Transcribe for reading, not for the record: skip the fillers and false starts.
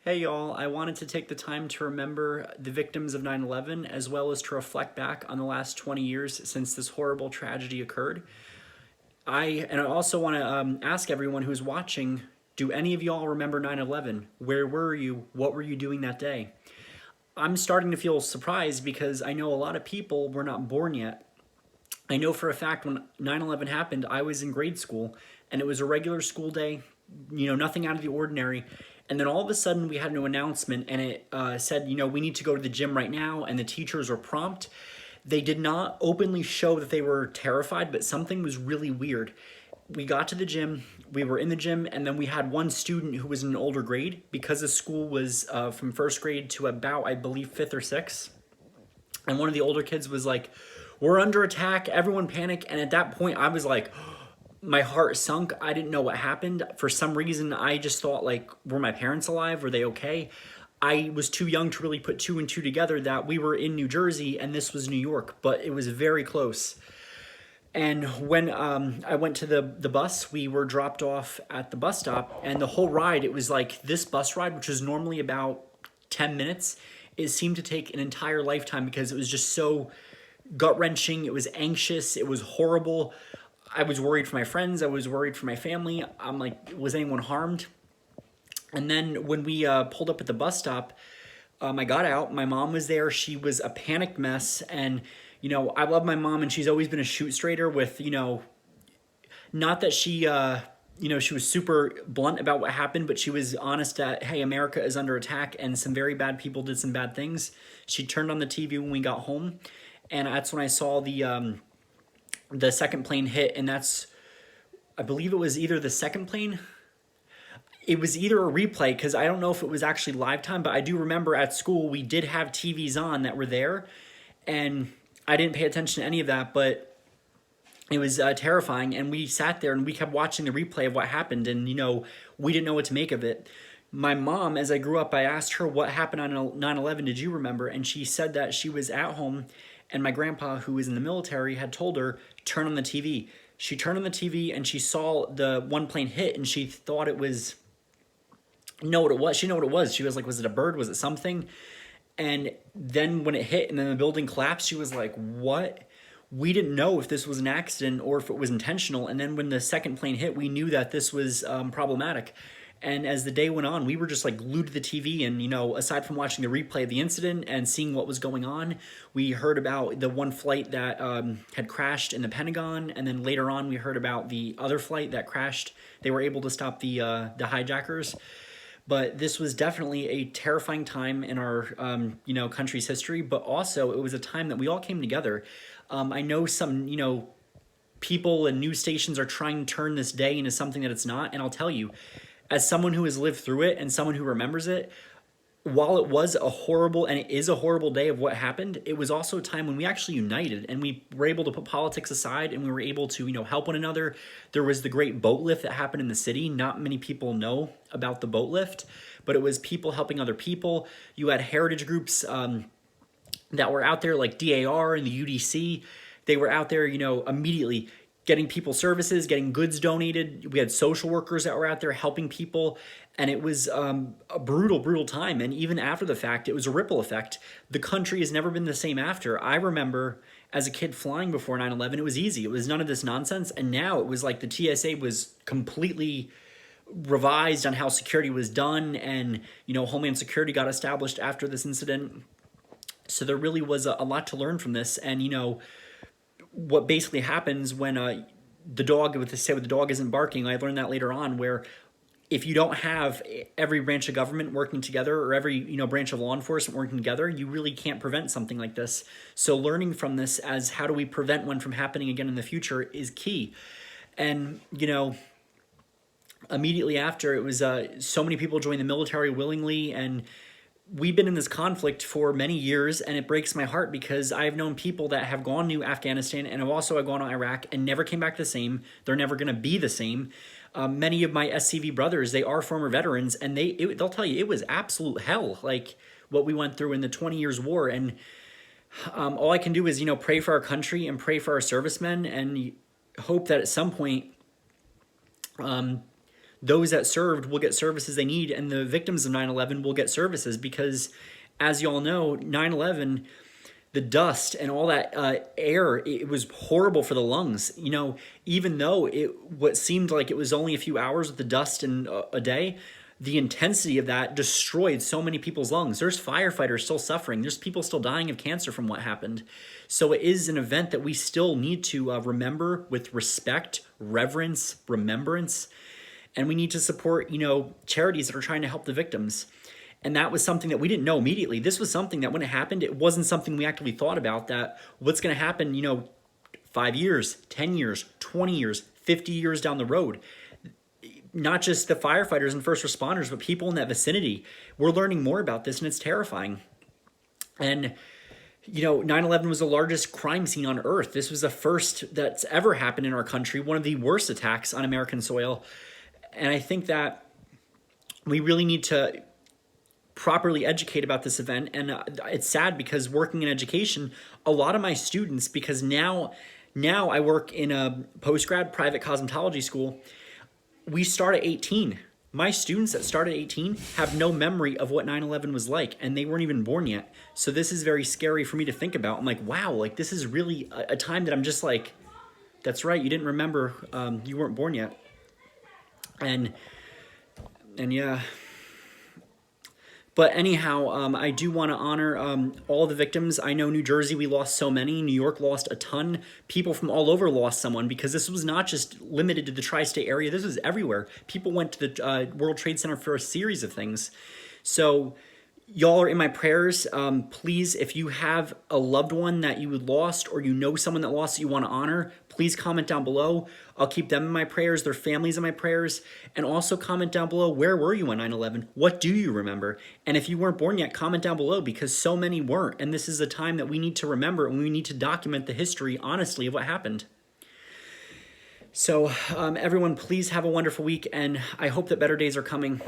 Hey y'all, I wanted to take the time to remember the victims of 9/11 as well as to reflect back on the last 20 years since this horrible tragedy occurred. I also want to ask everyone who's watching, do any of y'all remember 9/11? Where were you? What were you doing that day? I'm starting to feel surprised because I know a lot of people were not born yet. I know for a fact when 9/11 happened, I was in grade school and it was a regular school day, nothing out of the ordinary. And then all of a sudden we had an announcement and it said, we need to go to the gym right now. And the teachers were prompt. They did not openly show that they were terrified, but something was really weird. We got to the gym, we were in the gym, and then we had one student who was in an older grade because the school was from first grade to about, I believe, fifth or sixth. And one of the older kids was like, "We're under attack, everyone panic." And at that point, I was like, my heart sunk. I didn't know what happened. For some reason, I just thought, like, were my parents alive? Were they okay? I was too young to really put two and two together that we were in New Jersey and this was New York, but it was very close. And when I went to the bus, we were dropped off at the bus stop, and the whole ride, it was like this bus ride, which is normally about 10 minutes, it seemed to take an entire lifetime because it was just so gut-wrenching. It was anxious. It was horrible. I was worried for my friends. I was worried for my family. I'm like, was anyone harmed? And then when we pulled up at the bus stop, I got out. My mom was there. She was a panicked mess. And, I love my mom, and she's always been a shoot straighter with, not that she was super blunt about what happened, but she was honest that, hey, America is under attack and some very bad people did some bad things. She turned on the TV when we got home, and that's when I saw the second plane hit, and I believe it was either the second plane. It was either a replay because I don't know if it was actually live time, but I do remember at school we did have TVs on that were there, and I didn't pay attention to any of that, but it was terrifying, and we sat there and we kept watching the replay of what happened, and we didn't know what to make of it. My mom, as I grew up, I asked her what happened on 9/11, did you remember? And she said that she was at home and my grandpa, who was in the military, had told her, turn on the TV. She turned on the TV and she saw the one plane hit, and she thought it was, know what it was. She knew what it was. She was like, was it a bird? Was it something? And then when it hit and then the building collapsed, she was like, what? We didn't know if this was an accident or if it was intentional. And then when the second plane hit, we knew that this was problematic. And as the day went on, we were just like glued to the TV. And, aside from watching the replay of the incident and seeing what was going on, we heard about the one flight that had crashed in the Pentagon. And then later on, we heard about the other flight that crashed. They were able to stop the hijackers. But this was definitely a terrifying time in our, country's history. But also, it was a time that we all came together. I know some, people and news stations are trying to turn this day into something that it's not. And I'll tell you, as someone who has lived through it and someone who remembers it, while it was a horrible, and it is a horrible day of what happened, it was also a time when we actually united and we were able to put politics aside and we were able to, help one another. There was the great boat lift that happened in the city. Not many people know about the boat lift, but it was people helping other people. You had heritage groups that were out there like DAR and the UDC. They were out there, immediately getting people services, getting goods donated. We had social workers that were out there helping people. And it was a brutal, brutal time. And even after the fact, it was a ripple effect. The country has never been the same after. I remember as a kid flying before 9/11, it was easy. It was none of this nonsense. And now it was like the TSA was completely revised on how security was done. And, Homeland Security got established after this incident. So there really was a lot to learn from this. And, what basically happens when the dog isn't barking, I learned that later on, where if you don't have every branch of government working together or every branch of law enforcement working together, you really can't prevent something like this. So learning from this as how do we prevent one from happening again in the future is key. And immediately after, it was so many people joined the military willingly, and we've been in this conflict for many years, and it breaks my heart because I've known people that have gone to Afghanistan and have also gone to Iraq and never came back the same. They're never going to be the same. Many of my SCV brothers, they are former veterans, and they'll tell you it was absolute hell, like what we went through in the 20 years war. And all I can do is, pray for our country and pray for our servicemen and hope that at some point those that served will get services they need, and the victims of 9/11 will get services because, as you all know, 9/11, the dust and all that air, it was horrible for the lungs. You know, even though what seemed like it was only a few hours with the dust in a day, the intensity of that destroyed so many people's lungs. There's firefighters still suffering. There's people still dying of cancer from what happened. So it is an event that we still need to remember with respect, reverence, remembrance, and we need to support, you know, charities that are trying to help the victims. And that was something that we didn't know immediately. This was something that when it happened, it wasn't something we actively thought about, that what's going to happen, you know, 5 years, 10 years, 20 years, 50 years down the road. Not just the firefighters and first responders, but people in that vicinity. We're learning more about this, and it's terrifying. And, you know, 9/11 was the largest crime scene on earth. This was the first that's ever happened in our country, one of the worst attacks on American soil. And I think that we really need to properly educate about this event. And it's sad because working in education, a lot of my students, because now I work in a post-grad private cosmetology school, we start at 18. My students that start at 18 have no memory of what 9/11 was like, and they weren't even born yet. So this is very scary for me to think about. I'm like, wow, like this is really a time that I'm just like, that's right, you didn't remember, you weren't born yet. And yeah. But anyhow, I do want to honor all the victims. I know New Jersey, we lost so many. New York lost a ton. People from all over lost someone, because this was not just limited to the tri-state area. This was everywhere. People went to the World Trade Center for a series of things. So y'all are in my prayers. Please, if you have a loved one that you lost, or you know someone that lost that you want to honor, please comment down below. I'll keep them in my prayers, their families in my prayers. And also comment down below, where were you on 9/11? What do you remember? And if you weren't born yet, comment down below, because so many weren't. And this is a time that we need to remember, and we need to document the history, honestly, of what happened. So everyone, please have a wonderful week, and I hope that better days are coming.